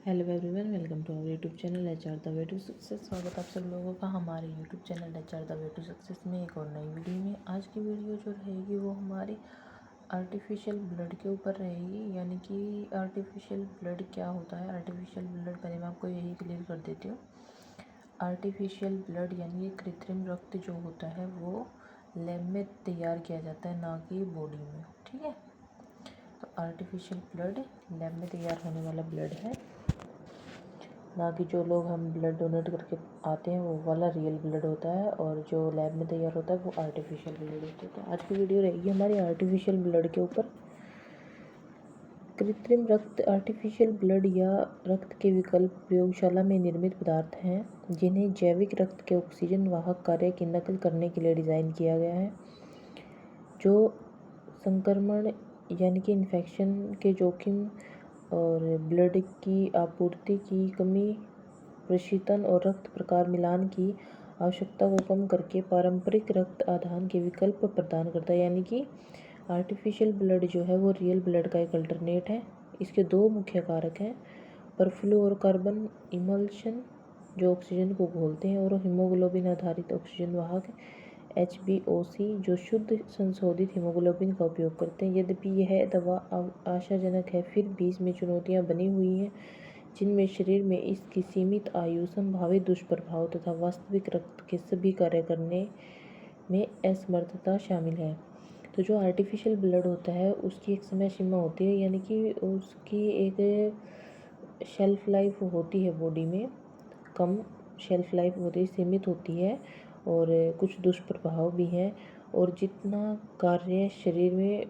Hello everyone, welcome to our YouTube channel HR the way to success. स्वागत आप सब लोगों का हमारे YouTube channel HR the way to success में एक और नई वीडियो में। आज की वीडियो जो रहेगी वो हमारी आर्टिफिशियल ब्लड के ऊपर रहेगी। यानी कि आर्टिफिशियल ब्लड क्या होता है। आर्टिफिशियल ब्लड पहले मैं आपको यही क्लियर कर देती हूँ। आर्टिफिशियल ब्लड यानी ये कृत्रिम रक्त जो होता है वो लैब में तैयार किया जाता है, ना कि बॉडी में। ठीक है, तो आर्टिफिशियल ब्लड लैब में तैयार होने वाला ब्लड है, ना कि जो लोग हम ब्लड डोनेट करके आते हैं वो वाला रियल ब्लड होता है, और जो लैब में तैयार होता है वो आर्टिफिशियल ब्लड होता है। तो आज की वीडियो रहेगी हमारी आर्टिफिशियल ब्लड के ऊपर। कृत्रिम रक्त आर्टिफिशियल ब्लड या रक्त के विकल्प प्रयोगशाला में निर्मित पदार्थ हैं जिन्हें जैविक रक्त के ऑक्सीजन वाहक कार्य की नकल करने के लिए डिज़ाइन किया गया है, जो संक्रमण यानी कि इन्फेक्शन के जोखिम और ब्लड की आपूर्ति की कमी, प्रशीतन और रक्त प्रकार मिलान की आवश्यकता को कम करके पारंपरिक रक्त आदान के विकल्प प्रदान करता है। यानी कि आर्टिफिशियल ब्लड जो है वो रियल ब्लड का एक अल्टरनेट है। इसके दो मुख्य कारक हैं, परफ्लो और कार्बन इमल्शन जो ऑक्सीजन को घोलते हैं, और हीमोग्लोबिन आधारित ऑक्सीजन वाहक HbO(c) जो शुद्ध संशोधित हीमोग्लोबिन का उपयोग करते हैं। यद्यपि यह दवा आशाजनक है, फिर भी इसमें चुनौतियां बनी हुई हैं, जिनमें शरीर में इसकी सीमित आयु, संभावित दुष्प्रभाव तथा वास्तविक रक्त के सभी कार्य करने में असमर्थता शामिल है। तो जो आर्टिफिशियल ब्लड होता है उसकी एक समय सीमा होती है, यानी कि उसकी एक शेल्फ लाइफ होती है बॉडी में, कम शेल्फ लाइफ होती है, सीमित होती है, और कुछ दुष्प्रभाव भी हैं। और जितना कार्य शरीर में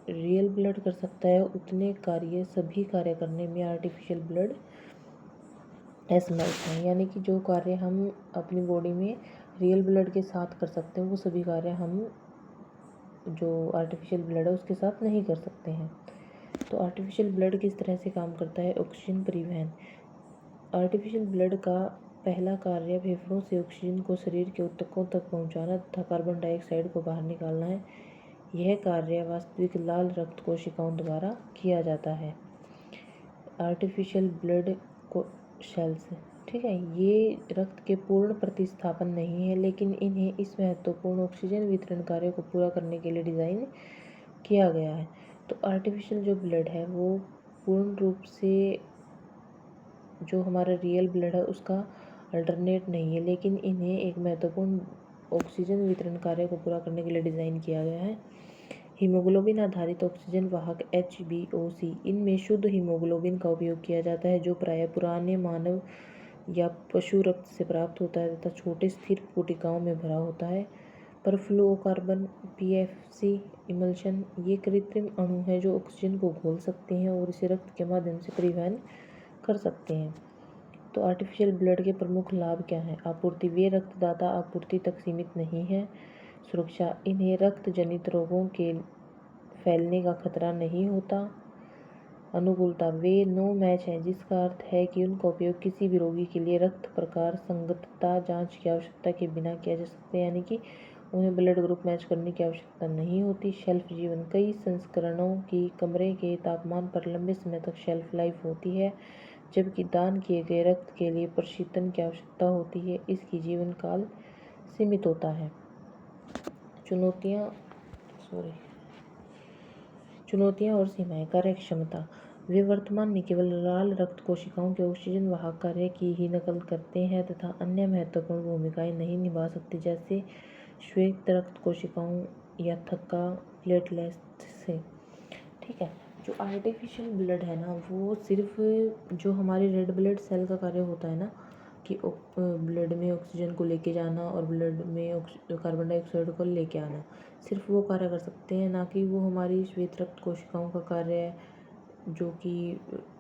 रियल ब्लड कर सकता है उतने कार्य सभी कार्य करने में आर्टिफिशियल ब्लड असमर्थ है। यानी कि जो कार्य हम अपनी बॉडी में रियल ब्लड के साथ कर सकते हैं वो सभी कार्य हम जो आर्टिफिशियल ब्लड है उसके साथ नहीं कर सकते हैं। तो आर्टिफिशियल ब्लड किस तरह से काम करता है। ऑक्सीजन परिवहन। आर्टिफिशियल ब्लड का पहला कार्य फेफड़ों से ऑक्सीजन को शरीर के ऊतकों तक पहुंचाना तथा कार्बन डाइऑक्साइड को बाहर निकालना है। यह कार्य वास्तविक लाल रक्त कोशिकाओं द्वारा किया जाता है। आर्टिफिशियल ब्लड को सेल्स, ठीक है, ये रक्त के पूर्ण प्रतिस्थापन नहीं है, लेकिन इन्हें इस महत्वपूर्ण ऑक्सीजन वितरण कार्य को पूरा करने के लिए डिज़ाइन किया गया है। तो आर्टिफिशियल जो ब्लड है वो पूर्ण रूप से जो हमारा रियल ब्लड है उसका अल्टरनेट नहीं है, लेकिन इन्हें एक महत्वपूर्ण ऑक्सीजन वितरण कार्य को पूरा करने के लिए डिज़ाइन किया गया है। हीमोग्लोबिन आधारित ऑक्सीजन वाहक HbO(c), इनमें शुद्ध हीमोग्लोबिन का उपयोग किया जाता है, जो प्रायः पुराने मानव या पशु रक्त से प्राप्त होता है तथा छोटे स्थिर कोशिकाओं में भरा होता है। परफ्लोरोकार्बन PFC इमल्शन, ये कृत्रिम अणु हैं जो ऑक्सीजन को घोल सकते हैं और इसे रक्त के माध्यम से परिवहन कर सकते हैं। तो आर्टिफिशियल ब्लड के प्रमुख लाभ क्या हैं। आपूर्ति, वे रक्तदाता आपूर्ति तक सीमित नहीं है। सुरक्षा, इन्हें रक्त जनित रोगों के फैलने का खतरा नहीं होता। अनुकूलता, वे नो मैच हैं, जिसका अर्थ है कि उनका उपयोग किसी भी रोगी के लिए रक्त प्रकार संगतता जांच की आवश्यकता के बिना किया जा सकता है, यानी कि उन्हें ब्लड ग्रुप मैच करने की आवश्यकता नहीं होती। शेल्फ जीवन, कई संस्करणों की कमरे के तापमान पर लंबे समय तक शेल्फ लाइफ होती है, जबकि दान किए गए रक्त के लिए प्रशीतन की आवश्यकता होती है, इसकी जीवन काल सीमित होता है। चुनौतियाँ और सीमाएं। कार्यक्षमता, वे वर्तमान में केवल लाल रक्त कोशिकाओं के ऑक्सीजन वाहक कार्य की ही नकल करते हैं तथा अन्य महत्वपूर्ण भूमिकाएं नहीं निभा सकते, जैसे श्वेत रक्त कोशिकाओं या थक्का प्लेटलेट्स से। ठीक है, जो आर्टिफिशियल ब्लड है ना वो सिर्फ जो हमारे रेड ब्लड सेल का कार्य होता है ना कि ब्लड में ऑक्सीजन को लेके जाना और ब्लड में कार्बन डाइऑक्साइड को लेके आना, सिर्फ वो कार्य कर सकते हैं, ना कि वो हमारी श्वेत रक्त कोशिकाओं का कार्य है जो कि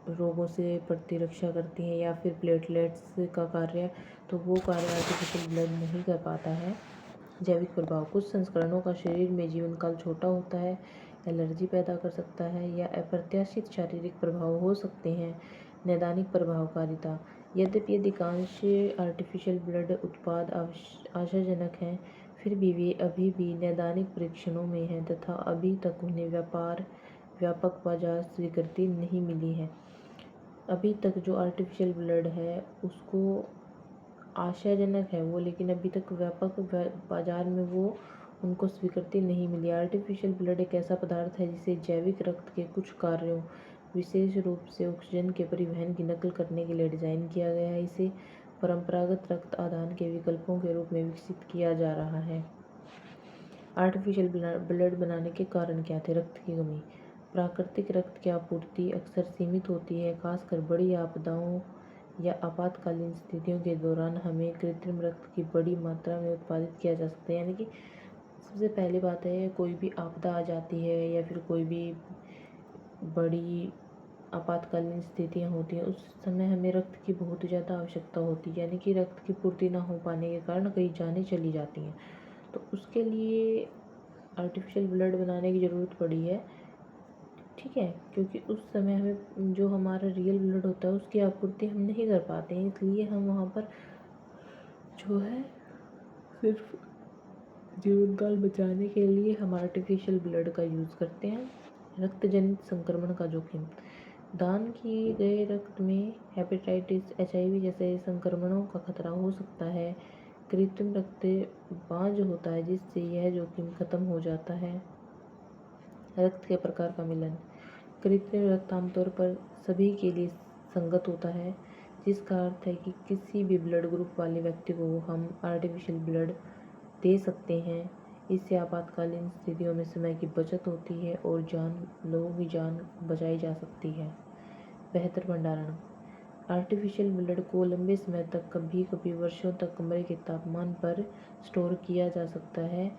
रोगों से प्रतिरक्षा करती हैं, या फिर प्लेटलेट्स का कार्य है, तो वो कार्य आर्टिफिशियल ब्लड नहीं कर पाता है। जैविक प्रभाव, कुछ संस्करणों का शरीर में जीवन काल छोटा होता है, एलर्जी पैदा कर सकता है, या अप्रत्याशित शारीरिक प्रभाव हो सकते हैं। नैदानिक प्रभावकारिता, यद्यपि अधिकांश आर्टिफिशियल ब्लड उत्पाद आशाजनक हैं, फिर भी वे अभी भी नैदानिक परीक्षणों में हैं तथा अभी तक उन्हें व्यापक बाजार स्वीकृति नहीं मिली है। अभी तक जो आर्टिफिशियल ब्लड है उसको आशाजनक है वो, लेकिन अभी तक व्यापक बाजार में वो उनको स्वीकृति नहीं मिली। आर्टिफिशियल ब्लड एक ऐसा पदार्थ है जिसे जैविक रक्त के कुछ कार्यों, विशेष रूप से ऑक्सीजन के परिवहन की नकल करने के लिए डिज़ाइन किया गया है। इसे परंपरागत रक्त आदान के विकल्पों के रूप में विकसित किया जा रहा है। आर्टिफिशियल ब्लड बनाने के कारण क्या थे? रक्त की कमी। प्राकृतिक रक्त की आपूर्ति अक्सर सीमित होती है, खासकर बड़ी आपदाओं या आपातकालीन स्थितियों के दौरान हमें कृत्रिम रक्त की बड़ी मात्रा में उत्पादित किया जा सकता है। यानी कि सबसे पहली बात है, कोई भी आपदा आ जाती है या फिर कोई भी बड़ी आपातकालीन स्थितियाँ होती हैं, उस समय हमें रक्त की बहुत ज़्यादा आवश्यकता होती है। यानी कि रक्त की पूर्ति ना हो पाने के कारण कई जानें चली जाती हैं, तो उसके लिए आर्टिफिशियल ब्लड बनाने की ज़रूरत पड़ी है। ठीक है, क्योंकि उस समय हमें जो हमारा रियल ब्लड होता है उसकी आपूर्ति हम नहीं कर पाते हैं, इसलिए हम वहाँ पर जो है सिर्फ जीवन काल बचाने के लिए हम आर्टिफिशियल ब्लड का यूज़ करते हैं। रक्त जनित संक्रमण का जोखिम। दान किए गए रक्त में हेपेटाइटिस, HIV जैसे संक्रमणों का खतरा हो सकता है। कृत्रिम रक्त बाँझ होता है जिससे यह जोखिम खत्म हो जाता है। रक्त के प्रकार का मिलन। कृत्रिम रक्त आमतौर पर सभी के लिए संगत होता है, जिसका अर्थ है कि किसी भी ब्लड ग्रुप वाले व्यक्ति को हम आर्टिफिशियल ब्लड दे सकते हैं। इससे आपातकालीन स्थितियों में समय की बचत होती है और लोगों की जान बचाई जा सकती है। बेहतर भंडारण। आर्टिफिशियल ब्लड को लंबे समय तक, कभी कभी वर्षों तक कमरे के तापमान पर स्टोर किया जा सकता है,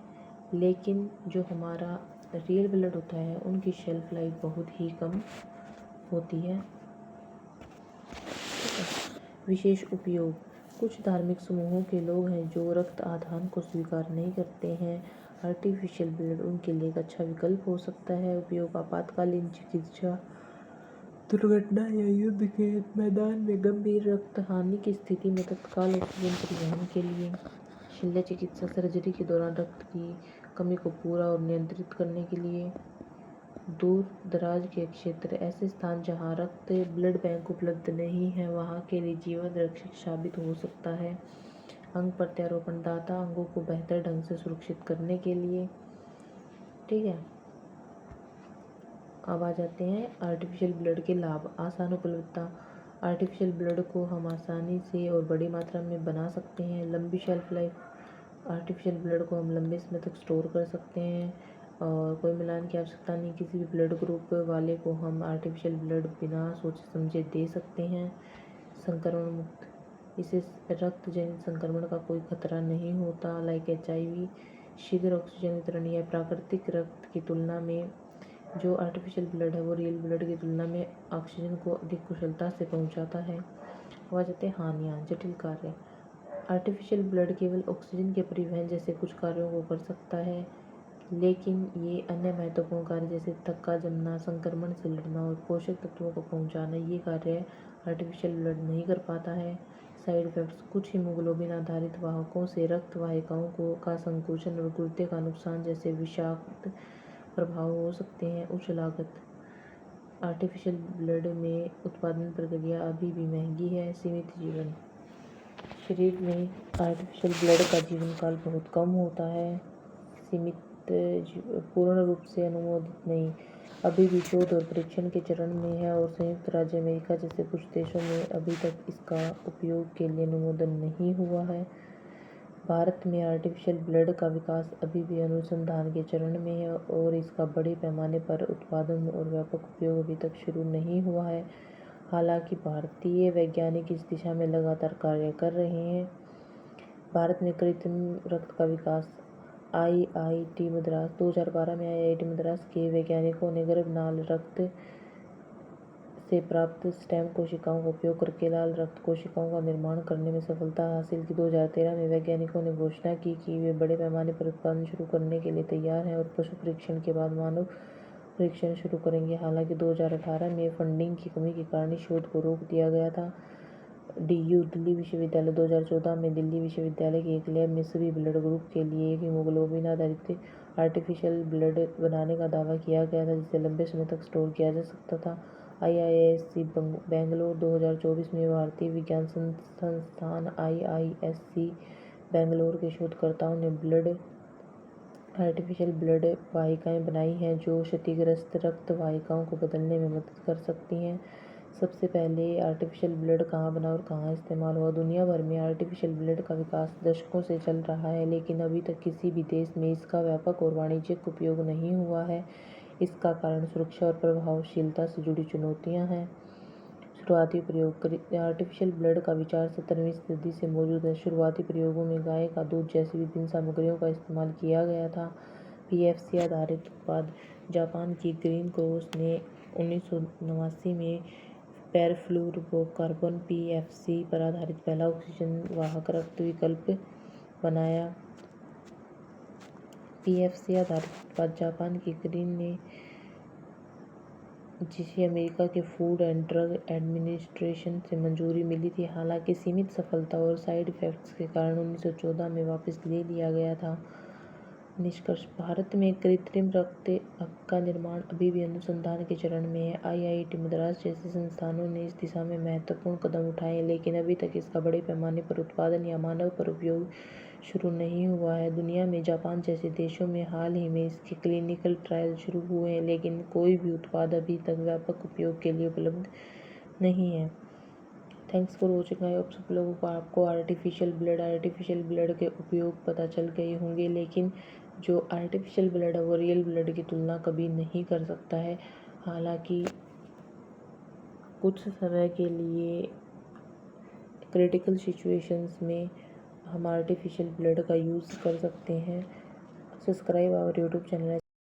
लेकिन जो हमारा रियल ब्लड होता है उनकी शेल्फ लाइफ बहुत ही कम होती है। विशेष उपयोग। कुछ धार्मिक समूहों के लोग हैं जो रक्त आदान को स्वीकार नहीं करते हैं। आर्टिफिशियल ब्लड उनके लिए एक अच्छा विकल्प हो सकता है। उपयोग। आपातकालीन चिकित्सा, दुर्घटना या युद्ध के मैदान में गंभीर रक्त हानि की स्थिति में तत्काल ऑक्सीजन परिवहन के लिए। शल्य चिकित्सा, सर्जरी के दौरान रक्त की कमी को पूरा और नियंत्रित करने के लिए। दूर दराज के क्षेत्र, ऐसे स्थान जहां रक्त ब्लड बैंक उपलब्ध नहीं है, वहां के लिए जीवन रक्षक साबित हो सकता है। अंग प्रत्यारोपण, दाता अंगों को बेहतर ढंग से सुरक्षित करने के लिए। ठीक है, अब आ जाते हैं आर्टिफिशियल ब्लड के लाभ। आसान उपलब्धता। आर्टिफिशियल ब्लड को हम आसानी से और बड़ी मात्रा में बना सकते हैं। लंबी शेल्फ लाइफ। आर्टिफिशियल ब्लड को हम लंबे समय तक स्टोर कर सकते हैं और कोई मिलान की आवश्यकता नहीं। किसी भी ब्लड ग्रुप वाले को हम आर्टिफिशियल ब्लड बिना सोचे समझे दे सकते हैं। संक्रमण मुक्त। इसे रक्त जनित संक्रमण का कोई खतरा नहीं होता, लाइक HIV। शीघ्र ऑक्सीजन वितरण। या प्राकृतिक रक्त की तुलना में जो आर्टिफिशियल ब्लड है वो रियल ब्लड की तुलना में ऑक्सीजन को अधिक कुशलता से पहुंचाता है। वह जाते हैं हानियाँ। जटिल कार्य। आर्टिफिशियल ब्लड केवल ऑक्सीजन के परिवहन जैसे कुछ कार्यों को कर सकता है, लेकिन ये अन्य महत्वपूर्ण कार्य जैसे थक्का जमना, संक्रमण से लड़ना और पोषक तत्वों को पहुंचाना, ये कार्य आर्टिफिशियल ब्लड नहीं कर पाता है। Side effects. कुछ हीमोग्लोबिन आधारित वाहकों से रक्त वाहिकाओं का संकुचन और गुर्दे का नुकसान जैसे विषाक्त प्रभाव हो सकते हैं। उच्च लागत। आर्टिफिशियल ब्लड में उत्पादन प्रक्रिया अभी भी महंगी है। सीमित जीवन। शरीर में आर्टिफिशियल ब्लड का जीवन काल बहुत कम होता है। सीमित, पूर्ण रूप से अनुमोदित नहीं। अभी भी शोध और परीक्षण के चरण में है और संयुक्त राज्य अमेरिका जैसे कुछ देशों में अभी तक इसका उपयोग के लिए अनुमोदन नहीं हुआ है। भारत में आर्टिफिशियल ब्लड का विकास अभी भी अनुसंधान के चरण में है और इसका बड़े पैमाने पर उत्पादन और व्यापक उपयोग अभी तक शुरू नहीं हुआ है। हालांकि भारतीय वैज्ञानिक इस दिशा में लगातार कार्य कर रहे हैं। भारत में कृत्रिम रक्त का विकास। IIT मद्रास। 2012 में IIT मद्रास के वैज्ञानिकों ने गर्भनाल रक्त से प्राप्त स्टेम कोशिकाओं का उपयोग करके लाल रक्त कोशिकाओं का निर्माण करने में सफलता हासिल की। 2013 में वैज्ञानिकों ने घोषणा की कि वे बड़े पैमाने पर उत्पादन शुरू करने के लिए तैयार हैं और पशु परीक्षण के बाद मानव परीक्षण शुरू करेंगे। हालांकि 2018 में फंडिंग की कमी के कारण इस शोध को रोक दिया गया था। DU दिल्ली विश्वविद्यालय। 2014 में दिल्ली विश्वविद्यालय की एक लैब में सभी ब्लड ग्रुप के लिए एक हीमोग्लोबिन आधारित आर्टिफिशियल ब्लड बनाने का दावा किया गया था, जिसे लंबे समय तक स्टोर किया जा सकता था। IISc बेंगलोर 2024 में भारतीय विज्ञान संस्थान IISc बेंगलोर के शोधकर्ताओं ने आर्टिफिशियल ब्लड वाहिकाएं बनाई हैं जो क्षतिग्रस्त रक्त वाहिकाओं को बदलने में मदद कर सकती हैं। सबसे पहले आर्टिफिशियल ब्लड कहाँ बना और कहाँ इस्तेमाल हुआ? दुनिया भर में आर्टिफिशियल ब्लड का विकास दशकों से चल रहा है, लेकिन अभी तक किसी भी देश में इसका व्यापक और वाणिज्यिक उपयोग नहीं हुआ है। इसका कारण सुरक्षा और प्रभावशीलता से जुड़ी चुनौतियाँ हैं। शुरुआती प्रयोग आर्टिफिशियल ब्लड का विचार 17वीं सदी से मौजूद है। शुरुआती प्रयोगों में गाय का दूध जैसी विभिन्न सामग्रियों का इस्तेमाल किया गया था। PFC आधारित उत्पाद जापान की ग्रीन क्रॉस ने 1989 में पेरफ्लुरोकार्बन PFC पर आधारित पहला ऑक्सीजन वाहक रक्त विकल्प बनाया। PFC आधारित उत्पाद जापान की ग्रीन ने जिसे अमेरिका के फूड एंड ड्रग एडमिनिस्ट्रेशन से मंजूरी मिली थी, हालांकि सीमित सफलता और साइड इफ़ेक्ट्स के कारण 1914 में वापस ले लिया गया था। निष्कर्ष: भारत में कृत्रिम रक्त का निर्माण अभी भी अनुसंधान के चरण में है। IIT मद्रास जैसे संस्थानों ने इस दिशा में महत्वपूर्ण कदम उठाए हैं, लेकिन अभी तक इसका बड़े पैमाने पर उत्पादन या मानव पर उपयोग शुरू नहीं हुआ है। दुनिया में जापान जैसे देशों में हाल ही में इसके क्लिनिकल ट्रायल शुरू हुए हैं, लेकिन कोई भी उत्पाद अभी तक व्यापक उपयोग के लिए उपलब्ध नहीं है। Thanks for watching. I hope सब लोगों को आपको आर्टिफिशियल ब्लड के उपयोग पता चल गए होंगे, लेकिन जो आर्टिफिशियल ब्लड है वो रियल ब्लड की तुलना कभी नहीं कर सकता है। हालांकि कुछ समय के लिए क्रिटिकल सिचुएशंस में हम आर्टिफिशियल ब्लड का यूज़ कर सकते हैं। Subscribe our YouTube channel.